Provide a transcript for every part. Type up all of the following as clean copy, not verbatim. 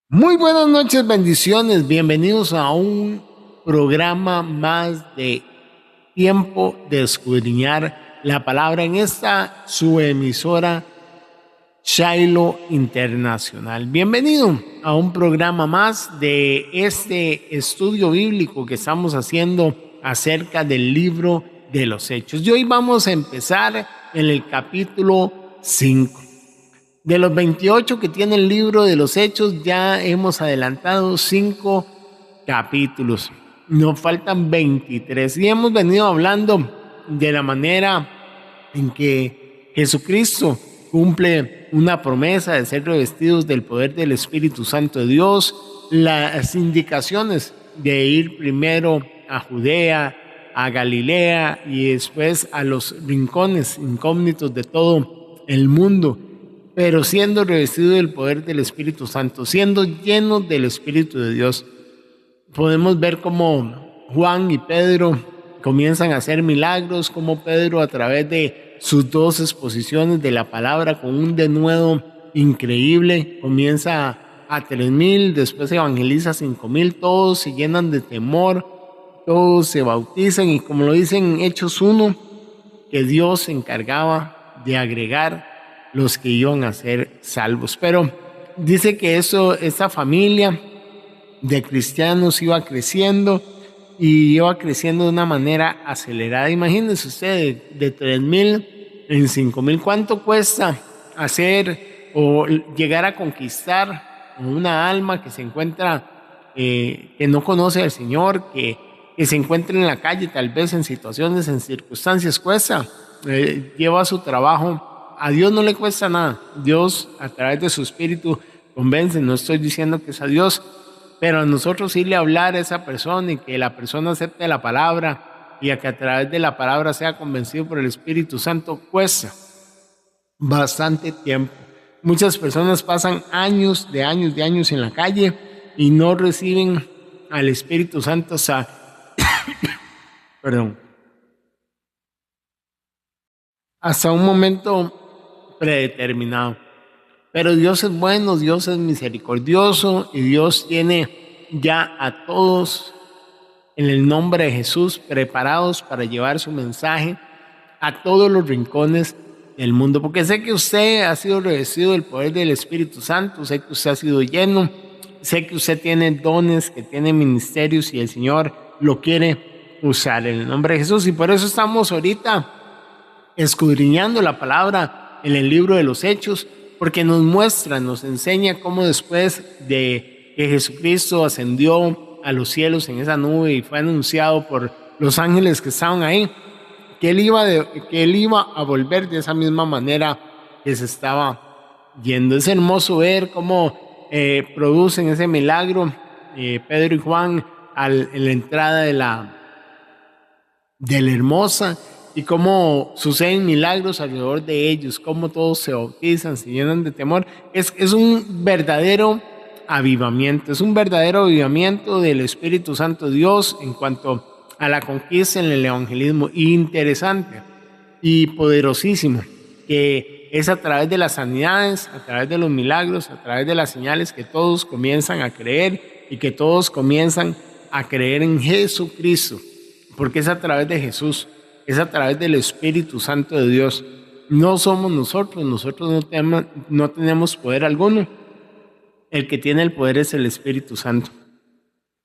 Muy buenas noches, bendiciones, bienvenidos a un programa más de tiempo de escudriñar la palabra en esta su emisora Shiloh Internacional. Bienvenido a un programa más de este estudio bíblico que estamos haciendo acerca del libro de los Hechos. Y hoy vamos a empezar en el capítulo 5. De los 28 que tiene el libro de los Hechos, ya hemos adelantado 5 capítulos. Nos faltan 23 y hemos venido hablando de la manera en que Jesucristo cumple una promesa de ser revestidos del poder del Espíritu Santo de Dios, las indicaciones de ir primero a Judea, a Galilea y después a los rincones incógnitos de todo el mundo, pero siendo revestido del poder del Espíritu Santo, siendo lleno del Espíritu de Dios. Podemos ver cómo Juan y Pedro comienzan a hacer milagros, cómo Pedro a través de sus dos exposiciones de la palabra con un denuedo increíble comienza a 3,000, después evangeliza a 5,000, todos se llenan de temor, todos se bautizan y como lo dicen en Hechos 1, que Dios se encargaba de agregar los que iban a ser salvos. Pero dice que esta familia de cristianos iba creciendo y iba creciendo de una manera acelerada. Imagínense ustedes, de 3,000 en 5,000, ¿cuánto cuesta hacer o llegar a conquistar una alma que se encuentra, que no conoce al Señor, que se encuentra en la calle, tal vez en situaciones, en circunstancias? Cuesta, lleva su trabajo. A Dios no le cuesta nada. Dios, a través de su Espíritu, convence. No estoy diciendo que es a Dios, pero a nosotros irle a hablar a esa persona y que la persona acepte la palabra y a que a través de la palabra sea convencido por el Espíritu Santo, cuesta bastante tiempo. Muchas personas pasan años en la calle y no reciben al Espíritu Santo hasta un momento predeterminado. Pero Dios es bueno, Dios es misericordioso y Dios tiene ya a todos en el nombre de Jesús preparados para llevar su mensaje a todos los rincones del mundo. Porque sé que usted ha sido revestido del poder del Espíritu Santo, sé que usted ha sido lleno, sé que usted tiene dones, que tiene ministerios y el Señor lo quiere usar en el nombre de Jesús. Y por eso estamos ahorita escudriñando la palabra en el libro de los Hechos, porque nos muestra, nos enseña cómo después de que Jesucristo ascendió a los cielos en esa nube y fue anunciado por los ángeles que estaban ahí, que él iba a volver de esa misma manera que se estaba yendo. Es hermoso ver cómo producen ese milagro Pedro y Juan en la entrada de la Hermosa, y cómo suceden milagros alrededor de ellos, cómo todos se bautizan, se llenan de temor. Es un verdadero avivamiento, es un verdadero avivamiento del Espíritu Santo de Dios en cuanto a la conquista en el evangelismo. Interesante y poderosísimo, que es a través de las sanidades, a través de los milagros, a través de las señales que todos comienzan a creer y que todos comienzan a creer en Jesucristo, porque es a través de Jesús, es a través del Espíritu Santo de Dios. No somos nosotros no tenemos poder alguno. El que tiene el poder es el Espíritu Santo.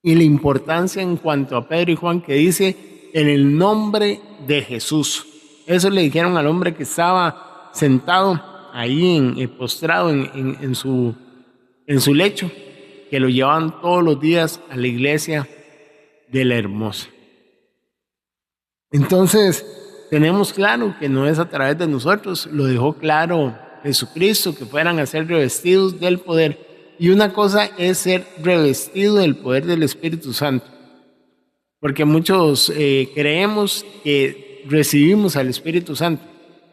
Y la importancia en cuanto a Pedro y Juan, que dice en el nombre de Jesús. Eso le dijeron al hombre que estaba sentado ahí postrado en su lecho, que lo llevaban todos los días a la iglesia de la Hermosa. Entonces, tenemos claro que no es a través de nosotros, lo dejó claro Jesucristo, que fueran a ser revestidos del poder. Y una cosa es ser revestido del poder del Espíritu Santo, porque muchos creemos que recibimos al Espíritu Santo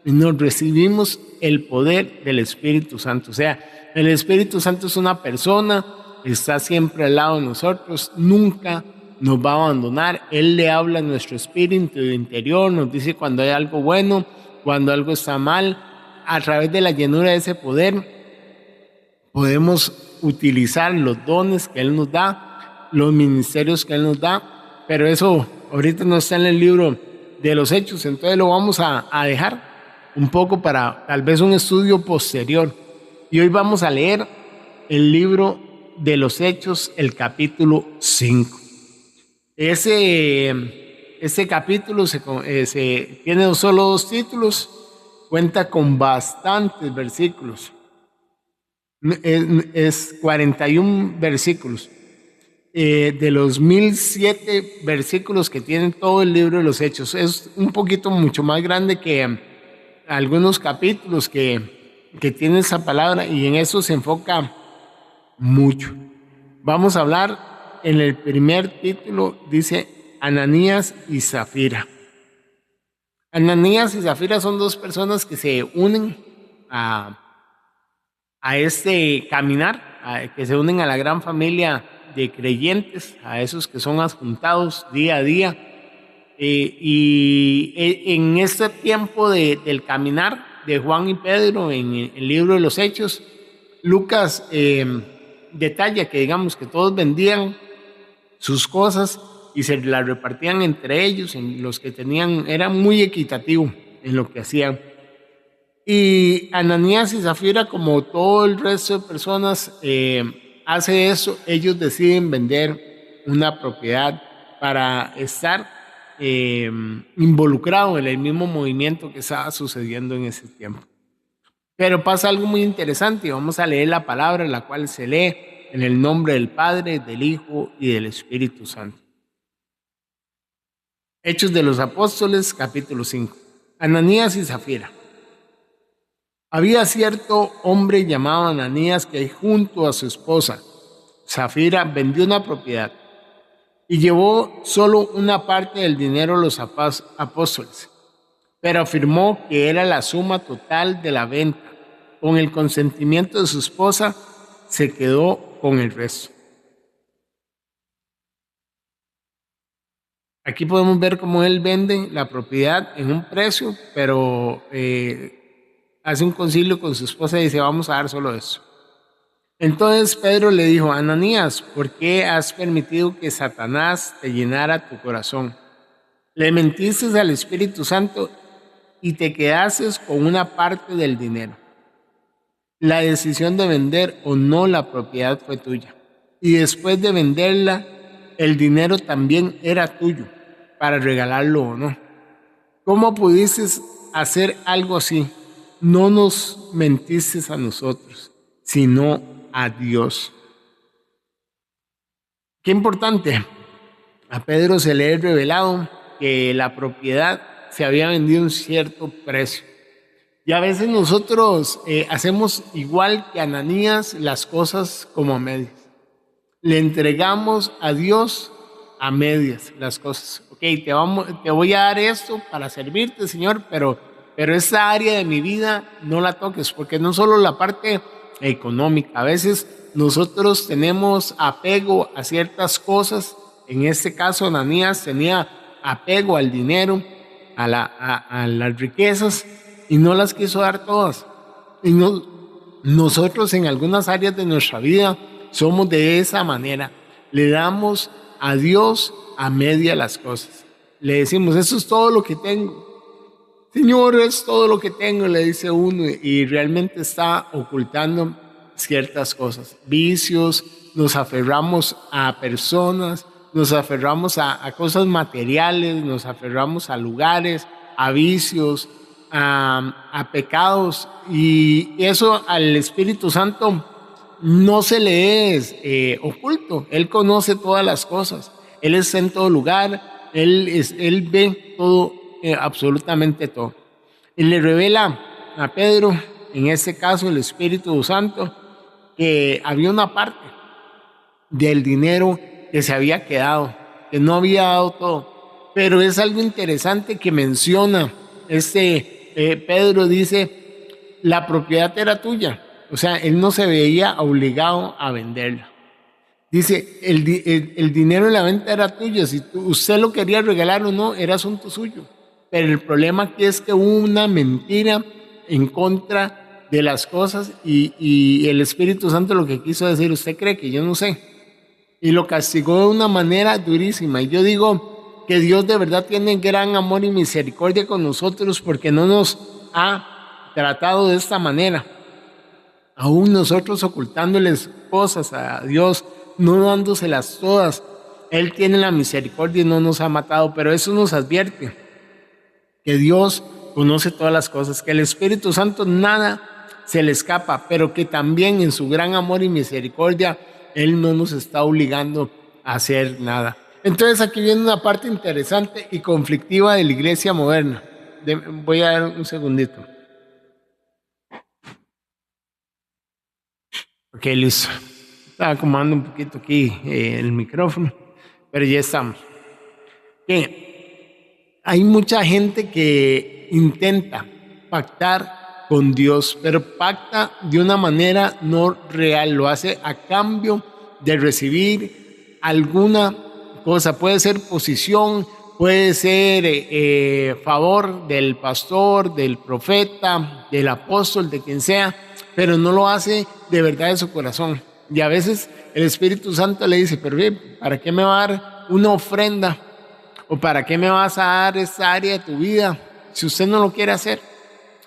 y no recibimos el poder del Espíritu Santo. O sea, el Espíritu Santo es una persona, está siempre al lado de nosotros, nunca nos va a abandonar. Él le habla a nuestro espíritu interior, nos dice cuando hay algo bueno, cuando algo está mal. A través de la llenura de ese poder podemos utilizar los dones que Él nos da, los ministerios que Él nos da, pero eso ahorita no está en el libro de los Hechos, entonces lo vamos a dejar un poco para tal vez un estudio posterior. Y hoy vamos a leer el libro de los Hechos, el capítulo 5. Ese capítulo tiene solo 2 títulos, cuenta con bastantes versículos. Es 41 versículos. De los 1007 versículos que tienen todo el libro de los Hechos. Es un poquito mucho más grande que algunos capítulos que tiene esa palabra, y en eso se enfoca mucho. Vamos a hablar en el primer título, dice Ananías y Zafira. Ananías y Zafira son 2 personas que se unen a este caminar, que se unen a la gran familia de creyentes, a esos que son adjuntados día a día. Y en este tiempo del caminar de Juan y Pedro en el libro de los Hechos, Lucas detalla que, digamos, que todos vendían sus cosas y se las repartían entre ellos, en los que tenían, era muy equitativo en lo que hacían. Y Ananías y Zafira, como todo el resto de personas, hace eso. Ellos deciden vender una propiedad para estar involucrado en el mismo movimiento que estaba sucediendo en ese tiempo. Pero pasa algo muy interesante y vamos a leer la palabra, la cual se lee en el nombre del Padre, del Hijo y del Espíritu Santo. Hechos de los Apóstoles, capítulo 5. Ananías y Zafira. Había cierto hombre llamado Ananías que, junto a su esposa Zafira, vendió una propiedad y llevó solo una parte del dinero a los apóstoles, pero afirmó que era la suma total de la venta. Con el consentimiento de su esposa, se quedó con el resto. Aquí podemos ver cómo él vende la propiedad en un precio, pero hace un concilio con su esposa y dice: vamos a dar solo eso. Entonces Pedro le dijo: Ananías, ¿por qué has permitido que Satanás te llenara tu corazón? Le mentiste al Espíritu Santo y te quedaste con una parte del dinero. La decisión de vender o no la propiedad fue tuya. Y después de venderla, el dinero también era tuyo, para regalarlo o no. ¿Cómo pudiste hacer algo así? No nos mentiste a nosotros, sino a Dios. Qué importante. A Pedro se le ha revelado que la propiedad se había vendido a un cierto precio. Y a veces nosotros hacemos igual que Ananías las cosas como a medias. Le entregamos a Dios a medias las cosas. Ok, te voy a dar esto para servirte, Señor, pero esa área de mi vida no la toques, porque no solo la parte económica. A veces nosotros tenemos apego a ciertas cosas. En este caso, Ananías tenía apego al dinero, a las riquezas, y no las quiso dar todas. Y nosotros en algunas áreas de nuestra vida somos de esa manera. Le damos a Dios a media las cosas. Le decimos: eso es todo lo que tengo. Señor, es todo lo que tengo, le dice uno, y realmente está ocultando ciertas cosas. Vicios, nos aferramos a personas, nos aferramos a cosas materiales, nos aferramos a lugares, a vicios, a pecados, y eso al Espíritu Santo no se le es oculto. Él conoce todas las cosas, Él está en todo lugar, Él ve todo, absolutamente todo. Y le revela a Pedro, en este caso el Espíritu Santo, que había una parte del dinero que se había quedado, que no había dado todo. Pero es algo interesante que menciona Pedro. Dice: la propiedad era tuya. O sea, él no se veía obligado a venderla. Dice: el dinero de la venta era tuyo. Si usted lo quería regalar o no, era asunto suyo. Pero el problema aquí es que hubo una mentira en contra de las cosas y el Espíritu Santo lo que quiso decir, usted cree que yo no sé. Y lo castigó de una manera durísima. Y yo digo que Dios de verdad tiene gran amor y misericordia con nosotros porque no nos ha tratado de esta manera. Aún nosotros ocultándoles cosas a Dios, no dándoselas todas. Él tiene la misericordia y no nos ha matado, pero eso nos advierte que Dios conoce todas las cosas, que el Espíritu Santo nada se le escapa, pero que también en su gran amor y misericordia, Él no nos está obligando a hacer nada. Entonces aquí viene una parte interesante y conflictiva de la iglesia moderna. Voy a dar un segundito. Ok, listo. Estaba acomodando un poquito aquí el micrófono, pero ya estamos. Hay mucha gente que intenta pactar con Dios, pero pacta de una manera no real, lo hace a cambio de recibir alguna cosa, puede ser posición, puede ser favor del pastor, del profeta, del apóstol, de quien sea, pero no lo hace de verdad de su corazón. Y a veces el Espíritu Santo le dice, pero ¿para qué me va a dar una ofrenda? ¿O para qué me vas a dar esa área de tu vida si usted no lo quiere hacer?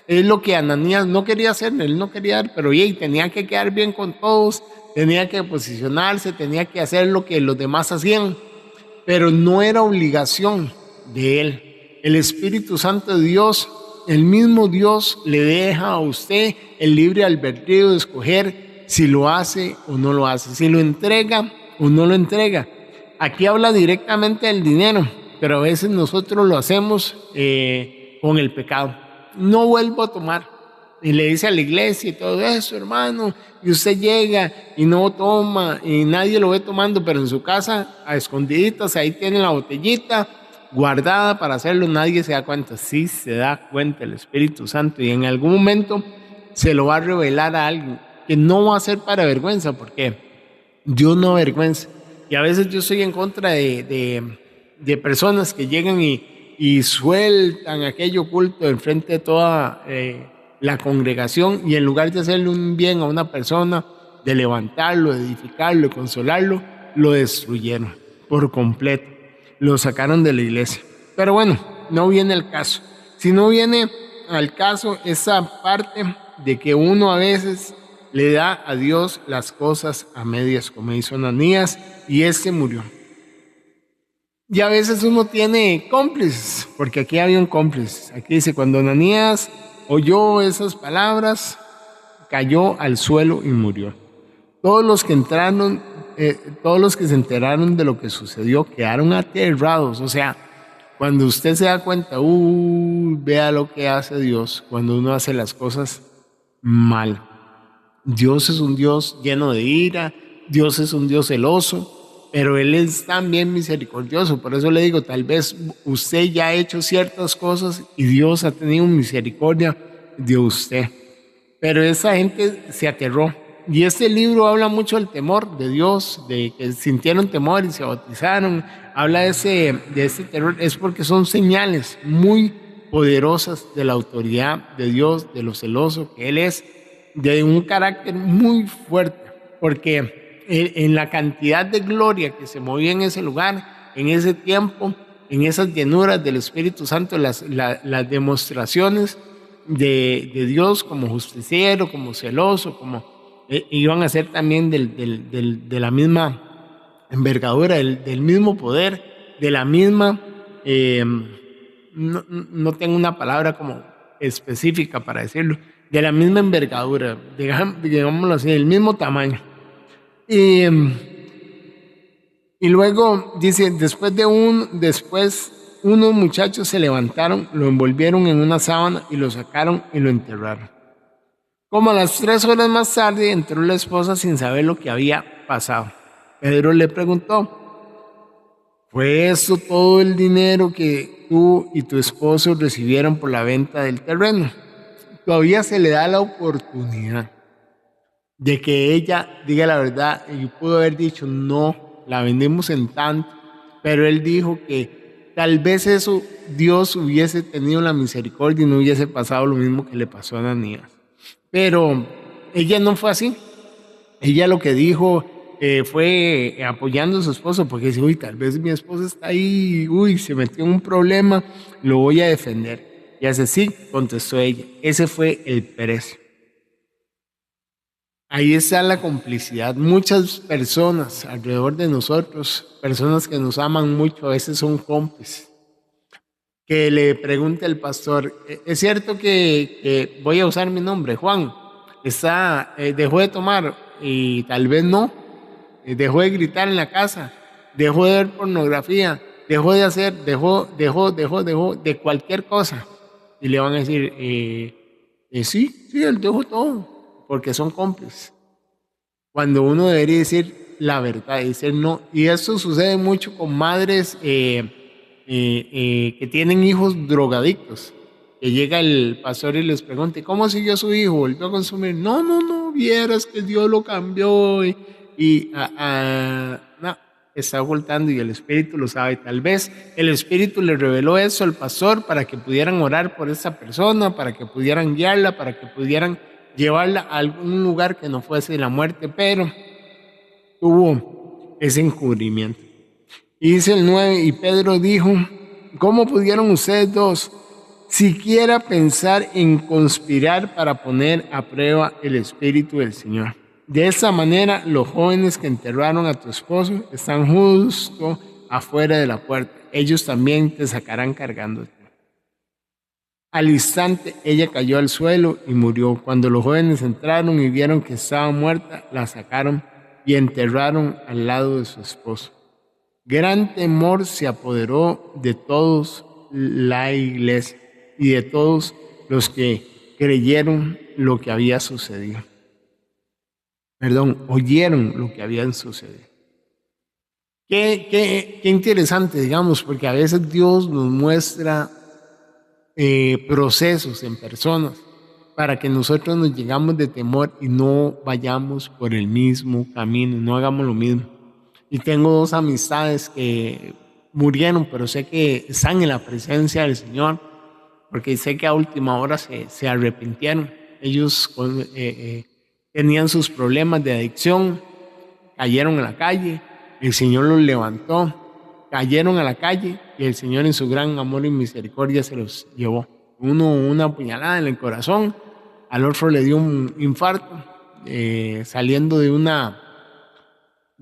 Es lo que Ananías no quería hacer, él no quería dar, pero tenía que quedar bien con todos, tenía que posicionarse, tenía que hacer lo que los demás hacían, pero no era obligación de él. El Espíritu Santo de Dios, el mismo Dios le deja a usted el libre albedrío de escoger si lo hace o no lo hace, si lo entrega o no lo entrega. Aquí habla directamente del dinero, pero a veces nosotros lo hacemos con el pecado. No vuelvo a tomar. Y le dice a la iglesia y todo eso, hermano, y usted llega y no toma, y nadie lo ve tomando, pero en su casa, a escondiditas, ahí tiene la botellita guardada para hacerlo, nadie se da cuenta. Sí se da cuenta el Espíritu Santo, y en algún momento se lo va a revelar a alguien, que no va a ser para vergüenza, porque Dios no avergüenza. Y a veces yo estoy en contra de personas que llegan y sueltan aquello oculto enfrente de toda la congregación, y en lugar de hacerle un bien a una persona, de levantarlo, de edificarlo, de consolarlo, lo destruyeron por completo. Lo sacaron de la iglesia. Pero bueno, no viene el caso. Si no viene al caso esa parte de que uno a veces le da a Dios las cosas a medias, como hizo Ananías, y murió. Y a veces uno tiene cómplices, porque aquí había un cómplice. Aquí dice, cuando Ananías oyó esas palabras, cayó al suelo y murió. Todos los que se enteraron de lo que sucedió quedaron aterrados. O sea, cuando usted se da cuenta, vea lo que hace Dios cuando uno hace las cosas mal. Dios es un Dios lleno de ira, Dios es un Dios celoso, pero Él es también misericordioso. Por eso le digo, tal vez usted ya ha hecho ciertas cosas y Dios ha tenido misericordia de usted. Pero esa gente se aterró. Y este libro habla mucho del temor de Dios, de que sintieron temor y se bautizaron. Habla de ese terror, es porque son señales muy poderosas de la autoridad de Dios, de lo celoso que Él es, de un carácter muy fuerte, porque en la cantidad de gloria que se movía en ese lugar, en ese tiempo, en esas llenuras del Espíritu Santo, las demostraciones de Dios como justiciero, como celoso, como iban a ser también de la misma envergadura, del mismo poder, de la misma, no tengo una palabra como específica para decirlo, de la misma envergadura, digámoslo así, del mismo tamaño. Y luego dice, después unos muchachos se levantaron, lo envolvieron en una sábana y lo sacaron y lo enterraron. Como a las 3 horas más tarde entró la esposa sin saber lo que había pasado. Pedro le preguntó, ¿fue esto todo el dinero que tú y tu esposo recibieron por la venta del terreno? Todavía se le da la oportunidad de que ella diga la verdad. Y pudo haber dicho, no, la vendimos en tanto, pero él dijo que tal vez eso Dios hubiese tenido la misericordia y no hubiese pasado lo mismo que le pasó a Ananías. Pero ella no fue así. Ella lo que dijo fue apoyando a su esposo, porque dice, uy, tal vez mi esposo está ahí, uy, se metió en un problema, lo voy a defender. Y hace sí, contestó ella. Ese fue el precio. Ahí está la complicidad. Muchas personas alrededor de nosotros, personas que nos aman mucho, a veces son cómplices. Que le pregunte al pastor, ¿es cierto que voy a usar mi nombre, Juan? Dejó de tomar y tal vez no, dejó de gritar en la casa, dejó de ver pornografía, dejó de hacer, dejó de cualquier cosa. Y le van a decir, sí, él dejó todo, porque son cómplices. Cuando uno debería decir la verdad, decir no. Y esto sucede mucho con madres que tienen hijos drogadictos. Que llega el pastor y les pregunta, ¿cómo siguió su hijo? ¿Volvió a consumir? No, vieras que Dios lo cambió. No, está ocultando y el Espíritu lo sabe. Tal vez el Espíritu le reveló eso al pastor para que pudieran orar por esa persona, para que pudieran guiarla, para que pudieran llevarla a algún lugar que no fuese la muerte, pero tuvo ese encubrimiento. Y dice el 9, y Pedro dijo, ¿cómo pudieron ustedes dos siquiera pensar en conspirar para poner a prueba el Espíritu del Señor? De esa manera, los jóvenes que enterraron a tu esposo están justo afuera de la puerta. Ellos también te sacarán cargándote. Al instante, ella cayó al suelo y murió. Cuando los jóvenes entraron y vieron que estaba muerta, la sacaron y enterraron al lado de su esposo. Gran temor se apoderó de todos la iglesia y de todos los que creyeron lo que había sucedido. Oyeron lo que había sucedido. Qué interesante, digamos, porque a veces Dios nos muestra procesos en personas para que nosotros nos llegamos de temor y no vayamos por el mismo camino, no hagamos lo mismo. Y tengo dos amistades que murieron, pero sé que están en la presencia del Señor, porque sé que a última hora se arrepintieron. Ellos tenían sus problemas de adicción, cayeron en la calle, el Señor los levantó, cayeron a la calle y el Señor en su gran amor y misericordia se los llevó. Uno una puñalada en el corazón, al otro le dio un infarto, saliendo de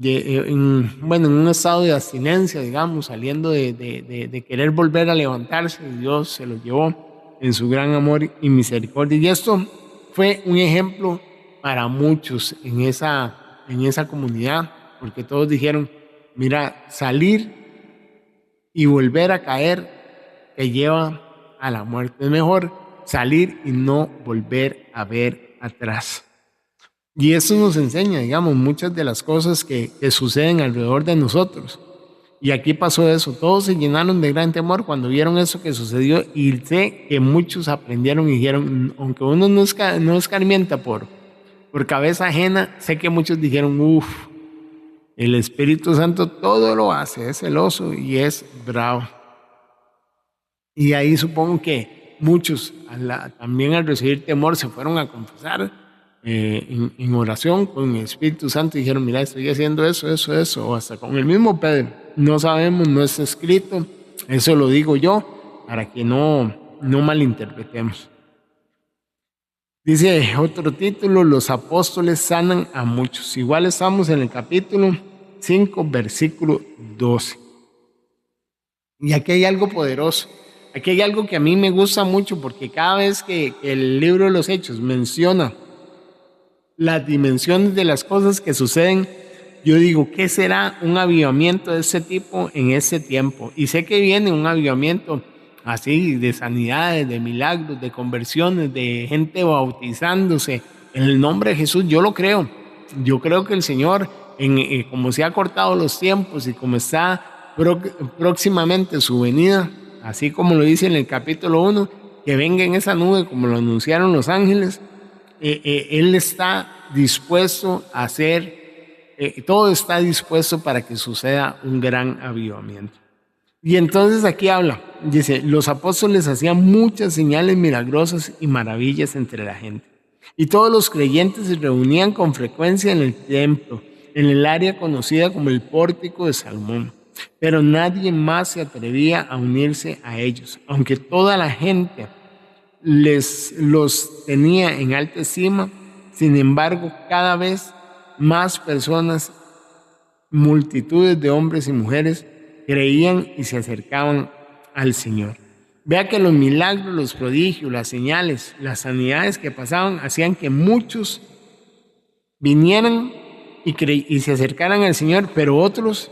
en un estado de abstinencia, digamos, saliendo de querer volver a levantarse, y Dios se lo llevó en su gran amor y misericordia. Y esto fue un ejemplo para muchos en esa comunidad, porque todos dijeron, mira, salir y volver a caer te lleva a la muerte. Es mejor salir y no volver a ver atrás. Y eso nos enseña, digamos, muchas de las cosas que suceden alrededor de nosotros. Y aquí pasó eso. Todos se llenaron de gran temor cuando vieron eso que sucedió. Y sé que muchos aprendieron y dijeron, aunque uno no escarmienta por cabeza ajena, sé que muchos dijeron, el Espíritu Santo todo lo hace, es celoso y es bravo. Y ahí supongo que muchos también al recibir temor se fueron a confesar en oración con el Espíritu Santo y dijeron, mira, estoy haciendo eso, o hasta con el mismo Pedro. No sabemos, no está escrito, eso lo digo yo para que no malinterpretemos. Dice otro título, los apóstoles sanan a muchos. Igual estamos en el capítulo 5, versículo 12. Y aquí hay algo poderoso. Aquí hay algo que a mí me gusta mucho porque cada vez que el libro de los Hechos menciona las dimensiones de las cosas que suceden, yo digo, ¿qué será un avivamiento de ese tipo en ese tiempo? Y sé que viene un avivamiento así de sanidades, de milagros, de conversiones, de gente bautizándose en el nombre de Jesús. Yo lo creo. Yo creo que el Señor, como se ha cortado los tiempos y como está próximamente su venida, así como lo dice en el capítulo 1, que venga en esa nube como lo anunciaron los ángeles, Él está dispuesto a hacer, todo está dispuesto para que suceda un gran avivamiento. Y entonces aquí habla, dice, los apóstoles hacían muchas señales milagrosas y maravillas entre la gente. Y todos los creyentes se reunían con frecuencia en el templo, en el área conocida como el Pórtico de Salomón. Pero nadie más se atrevía a unirse a ellos, aunque toda la gente los tenía en alta estima. Sin embargo, cada vez más personas, multitudes de hombres y mujeres, creían y se acercaban al Señor. Vea que los milagros, los prodigios, las señales, las sanidades que pasaban hacían que muchos vinieran y se acercaran al Señor, pero otros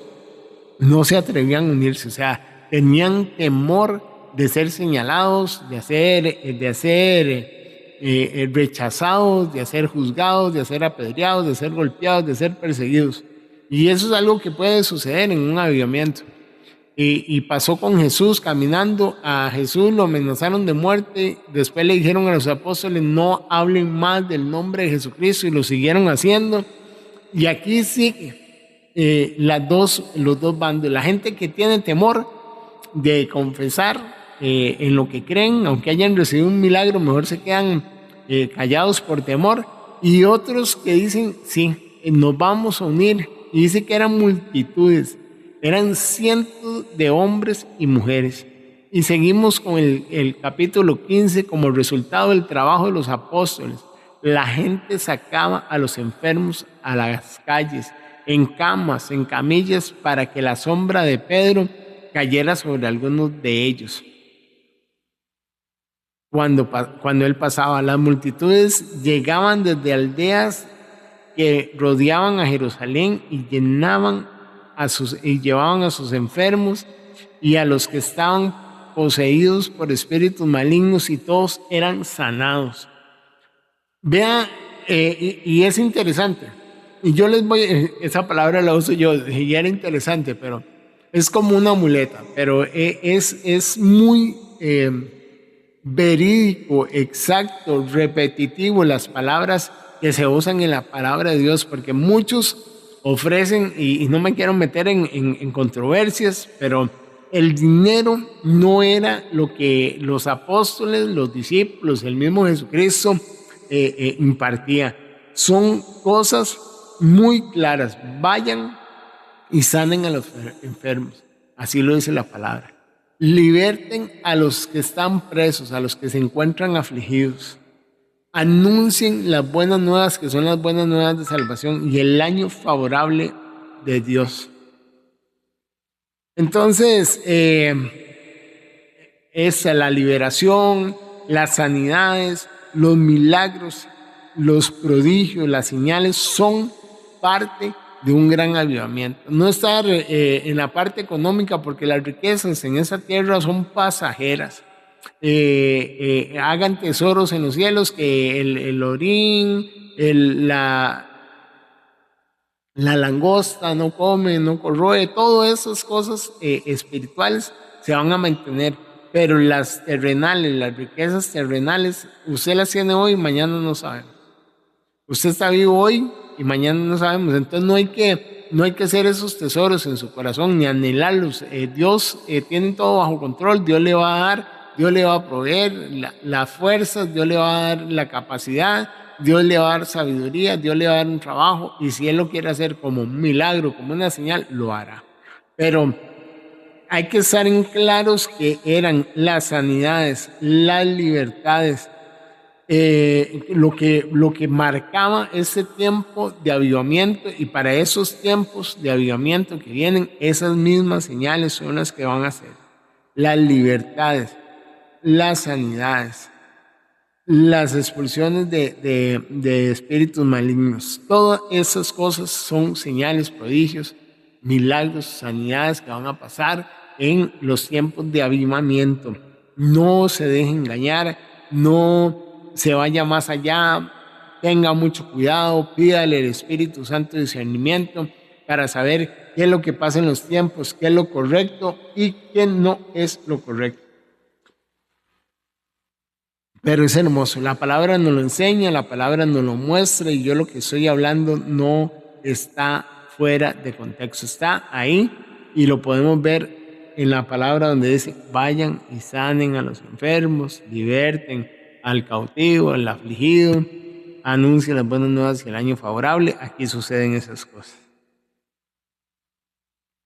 no se atrevían a unirse, o sea, tenían temor de ser señalados, de ser rechazados, de ser juzgados, de ser apedreados, de ser golpeados, de ser perseguidos. Y eso es algo que puede suceder en un avivamiento. Y pasó con Jesús caminando. A Jesús lo amenazaron de muerte. Después le dijeron a los apóstoles: no hablen más del nombre de Jesucristo, y lo siguieron haciendo. Y aquí sigue los dos bandos. La gente que tiene temor de confesar en lo que creen, aunque hayan recibido un milagro, mejor se quedan callados por temor. Y otros que dicen: sí, nos vamos a unir. Y dice que eran multitudes. Eran cientos de hombres y mujeres. Y seguimos con el capítulo 15. Como resultado del trabajo de los apóstoles, la gente sacaba a los enfermos a las calles, en camas, en camillas, para que la sombra de Pedro cayera sobre algunos de ellos. Cuando él pasaba, las multitudes llegaban desde aldeas que rodeaban a Jerusalén y llevaban a sus enfermos y a los que estaban poseídos por espíritus malignos, y todos eran sanados. Vea, y es interesante. Y yo esa palabra la uso yo, y era interesante, pero es como una muleta, pero es muy verídico, exacto, repetitivo las palabras que se usan en la palabra de Dios, porque muchos ofrecen, y no me quiero meter en controversias, pero el dinero no era lo que los apóstoles, los discípulos, el mismo Jesucristo impartía. Son cosas muy claras: vayan y sanen a los enfermos, así lo dice la palabra. Liberten a los que están presos, a los que se encuentran afligidos. Anuncien las buenas nuevas, que son las buenas nuevas de salvación y el año favorable de Dios. Entonces, es la liberación, las sanidades, los milagros, los prodigios, las señales son parte de un gran avivamiento. No estar en la parte económica, porque las riquezas en esa tierra son pasajeras. Hagan tesoros en los cielos, que el orín, la langosta no come, no corroe. Todas esas cosas espirituales se van a mantener, pero las terrenales, las riquezas terrenales, usted las tiene hoy y mañana no sabemos. Usted está vivo hoy y mañana no sabemos. Entonces no hay que hacer esos tesoros en su corazón ni anhelarlos. Dios tiene todo bajo control. Dios le va a dar, Dios le va a proveer las fuerzas, Dios le va a dar la capacidad, Dios le va a dar sabiduría, Dios le va a dar un trabajo, y si Él lo quiere hacer como un milagro, como una señal, lo hará. Pero hay que estar en claros que eran las sanidades, las libertades, lo que marcaba ese tiempo de avivamiento. Y para esos tiempos de avivamiento que vienen, esas mismas señales son las que van a ser las libertades, las sanidades, las expulsiones de espíritus malignos. Todas esas cosas son señales, prodigios, milagros, sanidades que van a pasar en los tiempos de avivamiento. No se deje engañar, no se vaya más allá, tenga mucho cuidado, pídale al Espíritu Santo discernimiento para saber qué es lo que pasa en los tiempos, qué es lo correcto y qué no es lo correcto. Pero es hermoso, la palabra nos lo enseña, la palabra nos lo muestra, y yo lo que estoy hablando no está fuera de contexto, está ahí, y lo podemos ver en la palabra donde dice: vayan y sanen a los enfermos, liberten al cautivo, al afligido, anuncia las buenas nuevas y el año favorable. Aquí suceden esas cosas.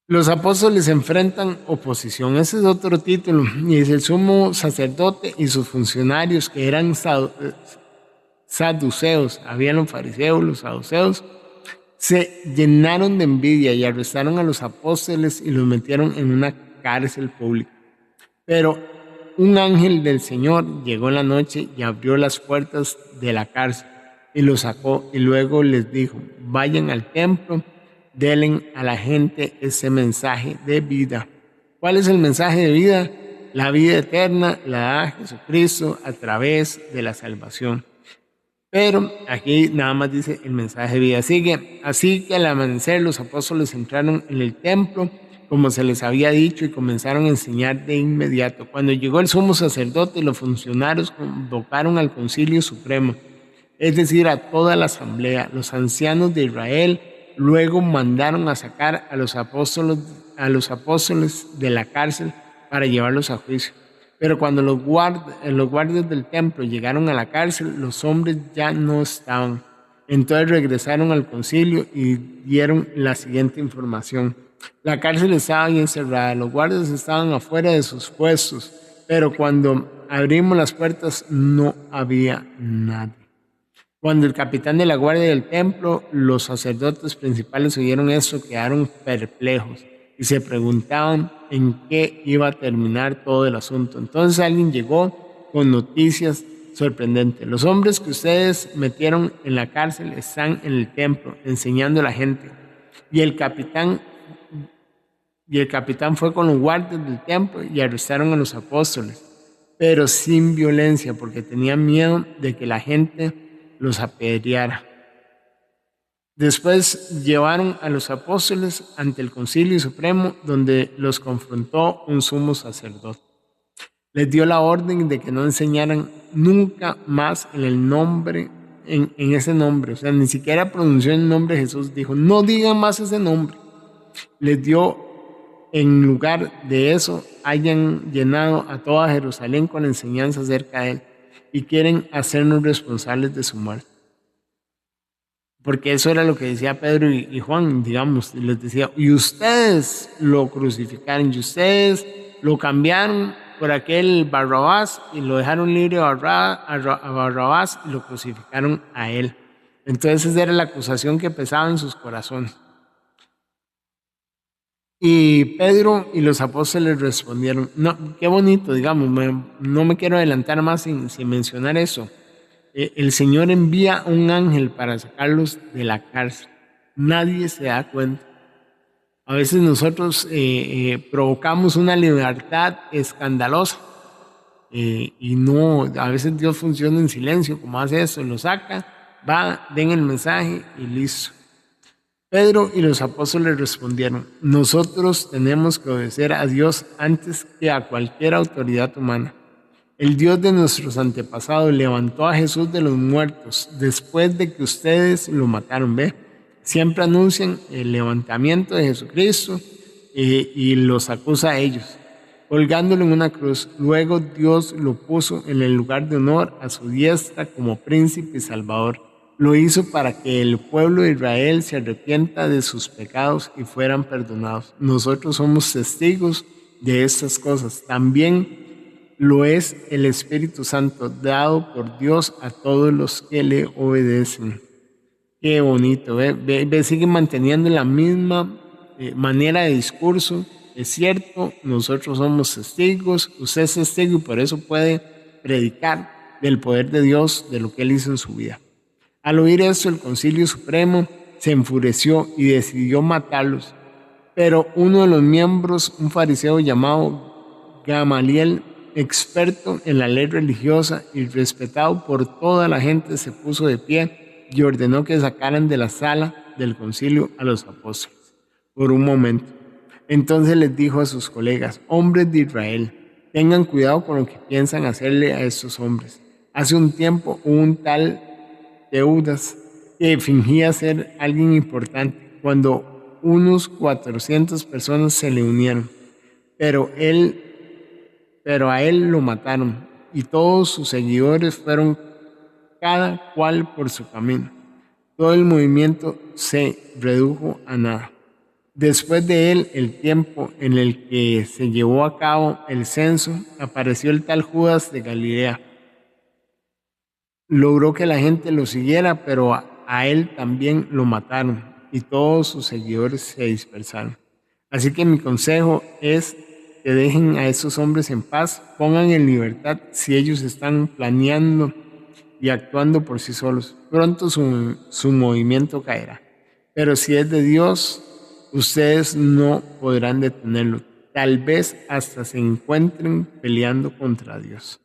Los apóstoles enfrentan oposición. Ese es otro título. Y es el sumo sacerdote y sus funcionarios, que eran saduceos. Habían los fariseos, los saduceos. Se llenaron de envidia y arrestaron a los apóstoles y los metieron en una cárcel pública. Pero un ángel del Señor llegó en la noche y abrió las puertas de la cárcel y los sacó, y luego les dijo: vayan al templo, denle a la gente ese mensaje de vida. ¿Cuál es el mensaje de vida? La vida eterna la da Jesucristo a través de la salvación. Pero aquí nada más dice el mensaje de vida. Así que al amanecer los apóstoles entraron en el templo como se les había dicho y comenzaron a enseñar de inmediato. Cuando llegó el sumo sacerdote y los funcionarios convocaron al Concilio Supremo, es decir, a toda la asamblea, los ancianos de Israel luego mandaron a sacar a los apóstoles de la cárcel para llevarlos a juicio. Pero cuando los guardias del templo llegaron a la cárcel, los hombres ya no estaban. Entonces regresaron al concilio y dieron la siguiente información: la cárcel estaba bien cerrada, los guardias estaban afuera de sus puestos, pero cuando abrimos las puertas no había nadie. Cuando el capitán de la guardia del templo, los sacerdotes principales oyeron esto, quedaron perplejos y se preguntaban en qué iba a terminar todo el asunto. Entonces alguien llegó con noticias sorprendentes: los hombres que ustedes metieron en la cárcel están en el templo enseñando a la gente. Y el capitán fue con los guardias del templo y arrestaron a los apóstoles, pero sin violencia, porque tenían miedo de que la gente los apedreara. Después llevaron a los apóstoles ante el Concilio Supremo, donde los confrontó un sumo sacerdote. Les dio la orden de que no enseñaran nunca más en el nombre, en ese nombre. O sea, ni siquiera pronunció el nombre de Jesús. Dijo: no digan más ese nombre. Les dio, en lugar de eso, hayan llenado a toda Jerusalén con enseñanza acerca de él, y quieren hacernos responsables de su muerte. Porque eso era lo que decía Pedro y Juan, digamos, les decía: y ustedes lo crucificaron, y ustedes lo cambiaron por aquel Barrabás, y lo dejaron libre a Barrabás, y lo crucificaron a él. Entonces esa era la acusación que pesaba en sus corazones. Y Pedro y los apóstoles respondieron: no, qué bonito, digamos, no me quiero adelantar más sin mencionar eso. El Señor envía un ángel para sacarlos de la cárcel. Nadie se da cuenta. A veces nosotros provocamos una libertad escandalosa y no, a veces Dios funciona en silencio, como hace eso, lo saca, va, den el mensaje y listo. Pedro y los apóstoles respondieron: nosotros tenemos que obedecer a Dios antes que a cualquier autoridad humana. El Dios de nuestros antepasados levantó a Jesús de los muertos después de que ustedes lo mataron. ¿Ve? Siempre anuncian el levantamiento de Jesucristo y los acusa a ellos, colgándolo en una cruz. Luego Dios lo puso en el lugar de honor a su diestra como príncipe y salvador. Lo hizo para que el pueblo de Israel se arrepienta de sus pecados y fueran perdonados. Nosotros somos testigos de estas cosas. También lo es el Espíritu Santo, dado por Dios a todos los que le obedecen. Qué bonito, ¿ve? Sigue manteniendo la misma manera de discurso. Es cierto, nosotros somos testigos, usted es testigo y por eso puede predicar del poder de Dios, de lo que Él hizo en su vida. Al oír esto, el Concilio Supremo se enfureció y decidió matarlos. Pero uno de los miembros, un fariseo llamado Gamaliel, experto en la ley religiosa y respetado por toda la gente, se puso de pie y ordenó que sacaran de la sala del concilio a los apóstoles por un momento. Entonces les dijo a sus colegas: hombres de Israel, tengan cuidado con lo que piensan hacerle a estos hombres. Hace un tiempo un tal Teudas que fingía ser alguien importante, cuando unos 400 personas se le unieron, pero a él lo mataron y todos sus seguidores fueron cada cual por su camino. Todo el movimiento se redujo a nada. Después de él, el tiempo en el que se llevó a cabo el censo, apareció el tal Judas de Galilea. Logró que la gente lo siguiera, pero a él también lo mataron y todos sus seguidores se dispersaron. Así que mi consejo es que dejen a esos hombres en paz, pongan en libertad si ellos están planeando y actuando por sí solos. Pronto su movimiento caerá. Pero si es de Dios, ustedes no podrán detenerlo. Tal vez hasta se encuentren peleando contra Dios.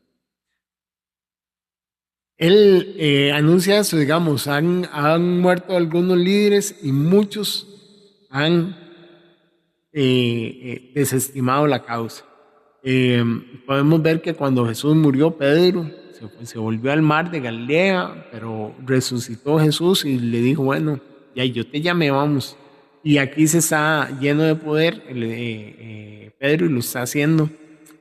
Él anuncia eso, digamos, han muerto algunos líderes y muchos han desestimado la causa. Podemos ver que cuando Jesús murió, Pedro se volvió al mar de Galilea, pero resucitó Jesús y le dijo, bueno, ya yo te llamé, vamos. Y aquí se está lleno de poder Pedro y lo está haciendo,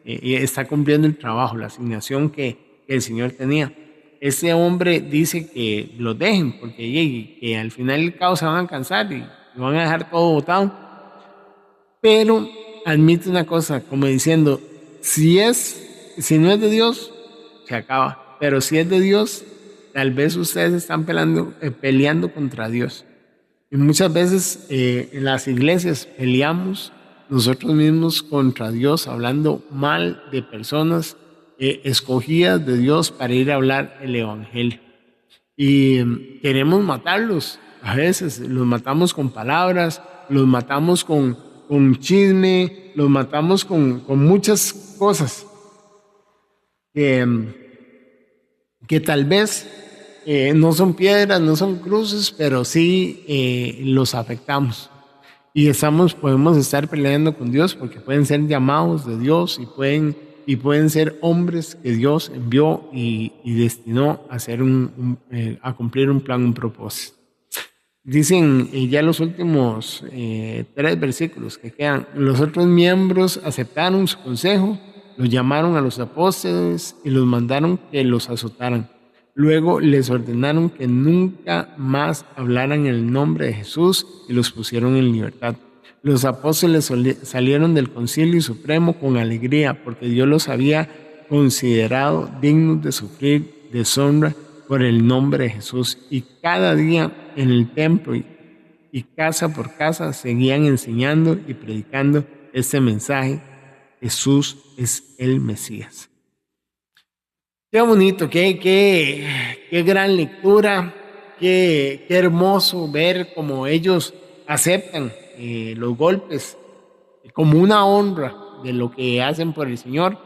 y está cumpliendo el trabajo, la asignación que el Señor tenía. Este hombre dice que lo dejen, porque que al final el caos se van a cansar y lo van a dejar todo botado. Pero admite una cosa, como diciendo, si no es de Dios, se acaba. Pero si es de Dios, tal vez ustedes están peleando contra Dios. Y muchas veces en las iglesias peleamos nosotros mismos contra Dios, hablando mal de personas escogidas de Dios para ir a hablar el evangelio. Y queremos matarlos. A veces los matamos con palabras, los matamos con chisme, los matamos con muchas cosas que tal vez no son piedras, no son cruces, pero sí los afectamos. Y podemos estar peleando con Dios porque pueden ser llamados de Dios y pueden ser hombres que Dios envió y destinó a a cumplir un plan, un propósito. Dicen ya los últimos 3 versículos que quedan, los otros miembros aceptaron su consejo, los llamaron a los apóstoles y los mandaron que los azotaran. Luego les ordenaron que nunca más hablaran el nombre de Jesús y los pusieron en libertad. Los apóstoles salieron del concilio supremo con alegría porque Dios los había considerado dignos de sufrir deshonra por el nombre de Jesús. Y cada día en el templo y casa por casa seguían enseñando y predicando este mensaje: Jesús es el Mesías. Qué bonito, qué gran lectura, qué hermoso ver cómo ellos aceptan los golpes como una honra de lo que hacen por el Señor.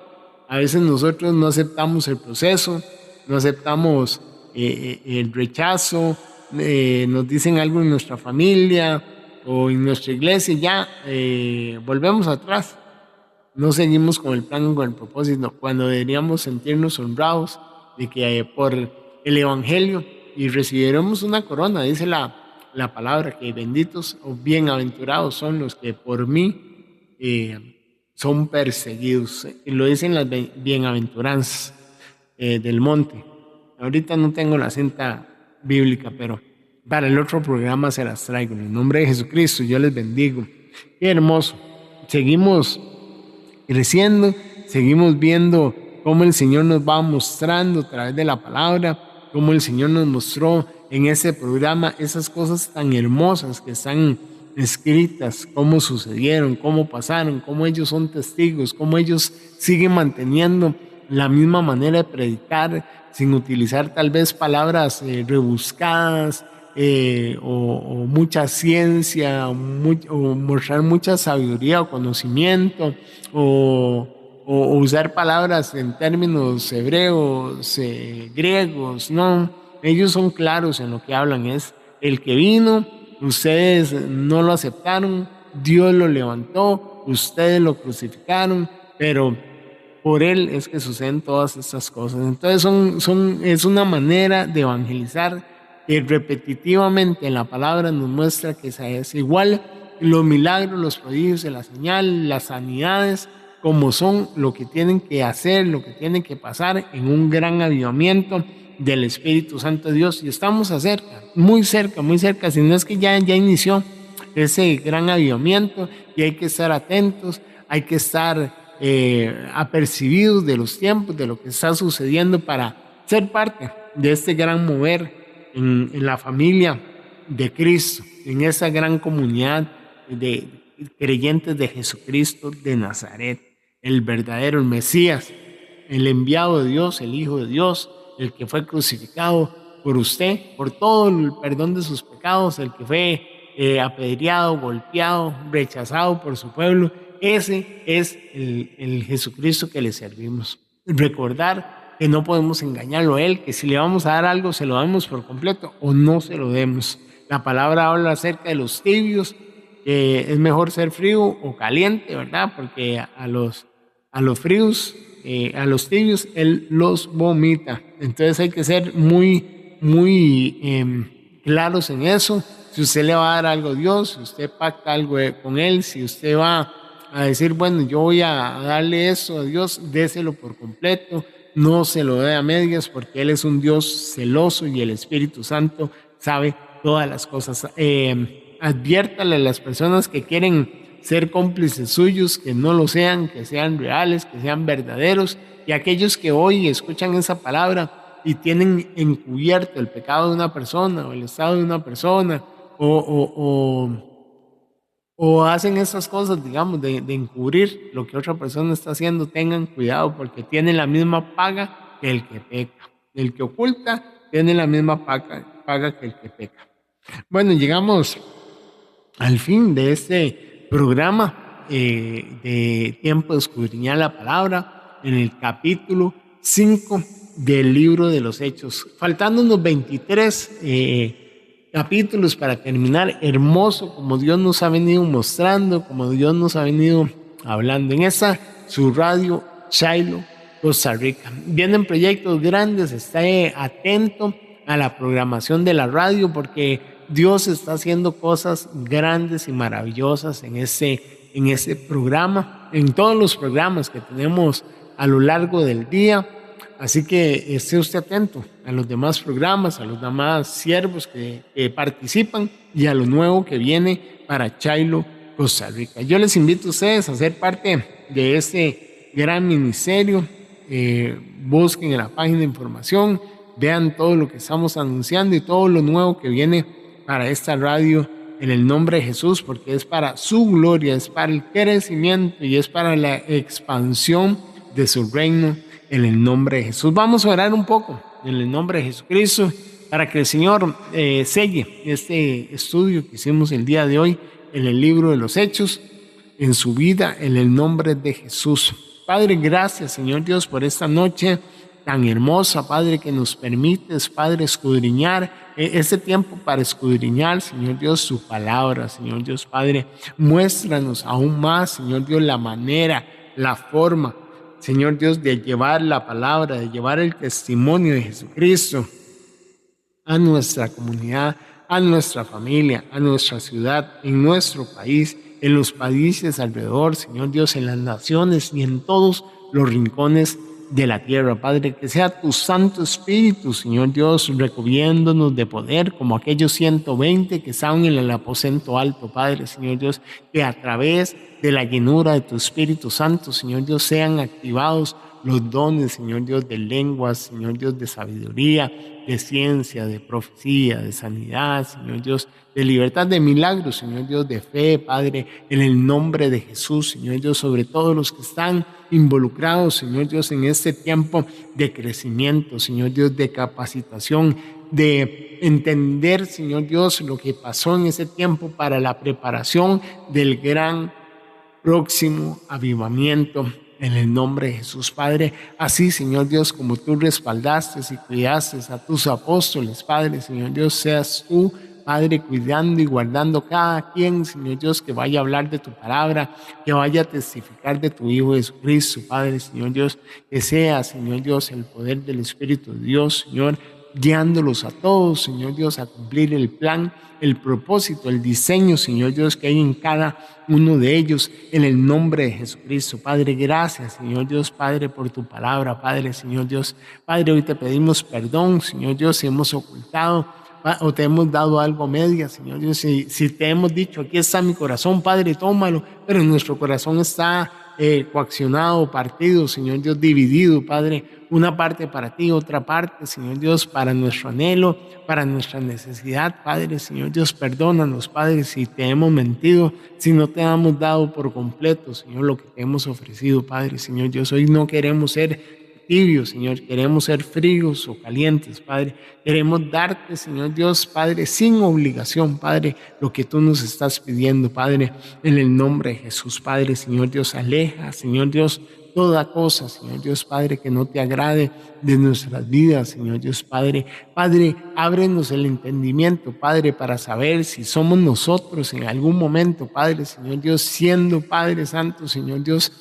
A veces nosotros no aceptamos el proceso, no aceptamos el rechazo, nos dicen algo en nuestra familia o en nuestra iglesia y ya volvemos atrás. No seguimos con el plan, con el propósito, cuando deberíamos sentirnos honrados de que por el Evangelio y recibiremos una corona. Dice la palabra que benditos o bienaventurados son los que por mí son perseguidos. Y lo dicen las bienaventuranzas del monte. Ahorita no tengo la cinta bíblica, pero para el otro programa se las traigo. En el nombre de Jesucristo yo les bendigo. Qué hermoso. Seguimos creciendo, seguimos viendo cómo el Señor nos va mostrando a través de la palabra, cómo el Señor nos mostró en ese programa esas cosas tan hermosas que están escritas, cómo sucedieron, cómo pasaron, cómo ellos son testigos, cómo ellos siguen manteniendo la misma manera de predicar sin utilizar tal vez palabras rebuscadas o mucha ciencia o mostrar mucha sabiduría o conocimiento o usar palabras en términos hebreos, griegos. No, ellos son claros en lo que hablan. Es el que vino, ustedes no lo aceptaron, Dios lo levantó, ustedes lo crucificaron, pero por él es que suceden todas estas cosas. Entonces es una manera de evangelizar que repetitivamente en la palabra nos muestra que es igual los milagros, los prodigios de la señal, las sanidades, como son lo que tienen que hacer, lo que tienen que pasar en un gran avivamiento del Espíritu Santo de Dios. Y estamos cerca, muy cerca, si no es que ya inició ese gran avivamiento, y hay que estar atentos, hay que estar apercibidos de los tiempos, de lo que está sucediendo para ser parte de este gran mover en la familia de Cristo, en esa gran comunidad de creyentes de Jesucristo de Nazaret, el verdadero, el Mesías, el enviado de Dios, el Hijo de Dios, el que fue crucificado por usted, por todo el perdón de sus pecados, el que fue apedreado, golpeado, rechazado por su pueblo. Ese es el Jesucristo que le servimos. Recordar que no podemos engañarlo a Él, que si le vamos a dar algo, se lo damos por completo o no se lo demos. La palabra habla acerca de los tibios, que es mejor ser frío o caliente, ¿verdad? Porque a los fríos, a los tibios, Él los vomita. Entonces hay que ser muy claros en eso. Si usted le va a dar algo a Dios, si usted pacta algo con Él, si usted va a decir, bueno, yo voy a darle eso a Dios, déselo por completo, no se lo dé a medias, porque Él es un Dios celoso y el Espíritu Santo sabe todas las cosas. Adviértale a las personas que quieren ser cómplices suyos, que no lo sean, que sean reales, que sean verdaderos, y aquellos que hoy escuchan esa palabra y tienen encubierto el pecado de una persona o el estado de una persona, o hacen esas cosas, digamos, de encubrir lo que otra persona está haciendo, tengan cuidado, porque tienen la misma paga que el que peca. El que oculta tiene la misma paga que el que peca. Bueno, llegamos al fin de este programa de Tiempo de Escudriñar la Palabra, en el capítulo 5 del libro de los Hechos. Faltando unos 23 capítulos para terminar. Hermoso como Dios nos ha venido mostrando, como Dios nos ha venido hablando en esa su radio Shiloh, Costa Rica. Vienen proyectos grandes, esté atento a la programación de la radio, porque Dios está haciendo cosas grandes y maravillosas en ese programa, en todos los programas que tenemos a lo largo del día. Así que esté usted atento a los demás programas, a los demás siervos que participan y a lo nuevo que viene para Shiloh, Costa Rica. Yo les invito a ustedes a ser parte de este gran ministerio. Busquen en la página de información, vean todo lo que estamos anunciando y todo lo nuevo que viene para esta radio en el nombre de Jesús, porque es para su gloria, es para el crecimiento y es para la expansión de su reino en el nombre de Jesús. Vamos a orar un poco en el nombre de Jesucristo para que el Señor selle este estudio que hicimos el día de hoy en el libro de los Hechos en su vida, en el nombre de Jesús. Padre, gracias, Señor Dios, por esta noche tan hermosa, Padre, que nos permites, Padre, escudriñar este tiempo para escudriñar, Señor Dios, su palabra, Señor Dios, Padre. Muéstranos aún más, Señor Dios, la manera, la forma, Señor Dios, de llevar la palabra, de llevar el testimonio de Jesucristo a nuestra comunidad, a nuestra familia, a nuestra ciudad, en nuestro país, en los países alrededor, Señor Dios, en las naciones y en todos los rincones de la tierra, Padre. Que sea tu Santo Espíritu, Señor Dios, recubriéndonos de poder como aquellos 120 que estaban en el aposento alto, Padre, Señor Dios, que a través de la llenura de tu Espíritu Santo, Señor Dios, sean activados los dones, Señor Dios, de lenguas, Señor Dios, de sabiduría, de ciencia, de profecía, de sanidad, Señor Dios, de libertad, de milagros, Señor Dios, de fe, Padre, en el nombre de Jesús, Señor Dios, sobre todos los que están involucrados, Señor Dios, en este tiempo de crecimiento, Señor Dios, de capacitación, de entender, Señor Dios, lo que pasó en ese tiempo para la preparación del gran próximo avivamiento en el nombre de Jesús, Padre. Así, Señor Dios, como tú respaldaste y cuidaste a tus apóstoles, Padre, Señor Dios, seas tú, Padre, cuidando y guardando cada quien, Señor Dios, que vaya a hablar de tu palabra, que vaya a testificar de tu Hijo Jesucristo, Padre, Señor Dios, que sea, Señor Dios, el poder del Espíritu de Dios, Señor, guiándolos a todos, Señor Dios, a cumplir el plan, el propósito, el diseño, Señor Dios, que hay en cada uno de ellos, en el nombre de Jesucristo. Padre, gracias, Señor Dios, Padre, por tu palabra, Padre, Señor Dios. Padre, hoy te pedimos perdón, Señor Dios, si hemos ocultado o te hemos dado algo a medias, Señor Dios. Si te hemos dicho, aquí está mi corazón, Padre, tómalo, pero nuestro corazón está coaccionado, partido, Señor Dios, dividido, Padre, una parte para ti, otra parte, Señor Dios, para nuestro anhelo, para nuestra necesidad, Padre, Señor Dios, perdónanos, Padre, si te hemos mentido, si no te hemos dado por completo, Señor, lo que te hemos ofrecido, Padre, Señor Dios. Hoy no queremos ser tibios, Señor, queremos ser fríos o calientes, Padre. Queremos darte, Señor Dios, Padre, sin obligación, Padre, lo que tú nos estás pidiendo, Padre, en el nombre de Jesús, Padre, Señor Dios, aleja, Señor Dios, toda cosa, Señor Dios, Padre, que no te agrade de nuestras vidas, Señor Dios, Padre. Padre, ábrenos el entendimiento, Padre, para saber si somos nosotros en algún momento, Padre, Señor Dios, siendo Padre Santo, Señor Dios,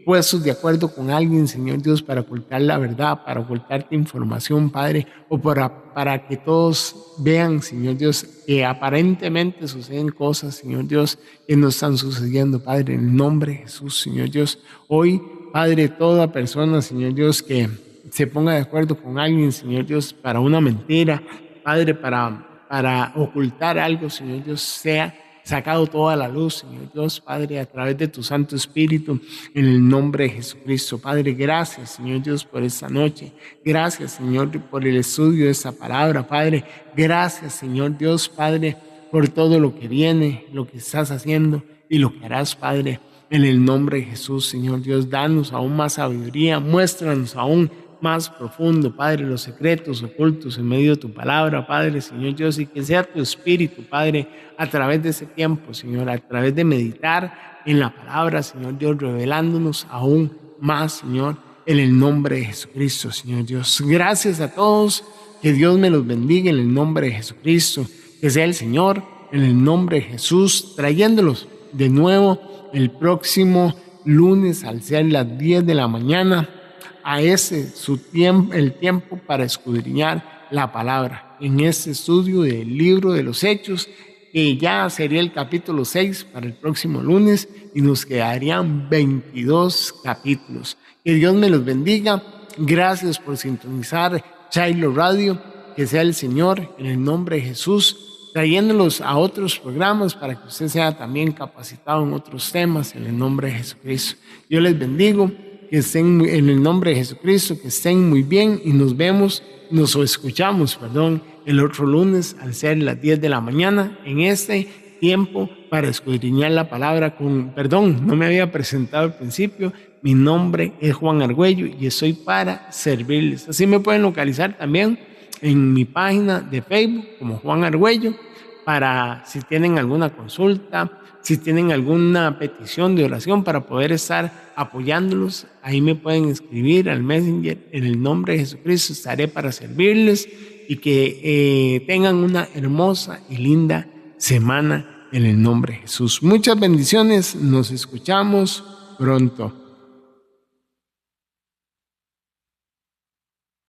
puestos de acuerdo con alguien, Señor Dios, para ocultar la verdad, para ocultarte información, Padre, o para que todos vean, Señor Dios, que aparentemente suceden cosas, Señor Dios, que no están sucediendo, Padre, en el nombre de Jesús, Señor Dios. Hoy, Padre, toda persona, Señor Dios, que se ponga de acuerdo con alguien, Señor Dios, para una mentira, Padre, para ocultar algo, Señor Dios, sea sacado toda la luz, Señor Dios, Padre, a través de tu Santo Espíritu, en el nombre de Jesucristo. Padre, gracias, Señor Dios, por esta noche. Gracias, Señor, por el estudio de esta palabra, Padre. Gracias, Señor Dios, Padre, por todo lo que viene, lo que estás haciendo y lo que harás, Padre, en el nombre de Jesús, Señor Dios. Danos aún más sabiduría, muéstranos aún más profundo, Padre, los secretos ocultos en medio de tu palabra, Padre, Señor Dios, y que sea tu Espíritu, Padre, a través de ese tiempo, Señor, a través de meditar en la palabra, Señor Dios, revelándonos aún más, Señor, en el nombre de Jesucristo, Señor Dios. Gracias a todos, que Dios me los bendiga en el nombre de Jesucristo, que sea el Señor, en el nombre de Jesús, trayéndolos de nuevo el próximo lunes al ser las 10 de la mañana, a ese su tiempo, el tiempo para escudriñar la palabra, en este estudio del libro de los Hechos, que ya sería el capítulo 6 para el próximo lunes y nos quedarían 22 capítulos. Que Dios me los bendiga. Gracias por sintonizar Shiloh Radio. Que sea el Señor, en el nombre de Jesús, trayéndolos a otros programas para que usted sea también capacitado en otros temas, en el nombre de Jesucristo. Yo les bendigo. Que estén en el nombre de Jesucristo, que estén muy bien y nos escuchamos, el otro lunes al ser las 10 de la mañana en este tiempo para escudriñar la palabra no me había presentado al principio, mi nombre es Juan Argüello y estoy para servirles. Así me pueden localizar también en mi página de Facebook como Juan Argüello, para si tienen alguna consulta, si tienen alguna petición de oración para poder estar apoyándolos, ahí me pueden escribir al Messenger. En el nombre de Jesucristo estaré para servirles y que tengan una hermosa y linda semana en el nombre de Jesús. Muchas bendiciones, nos escuchamos pronto.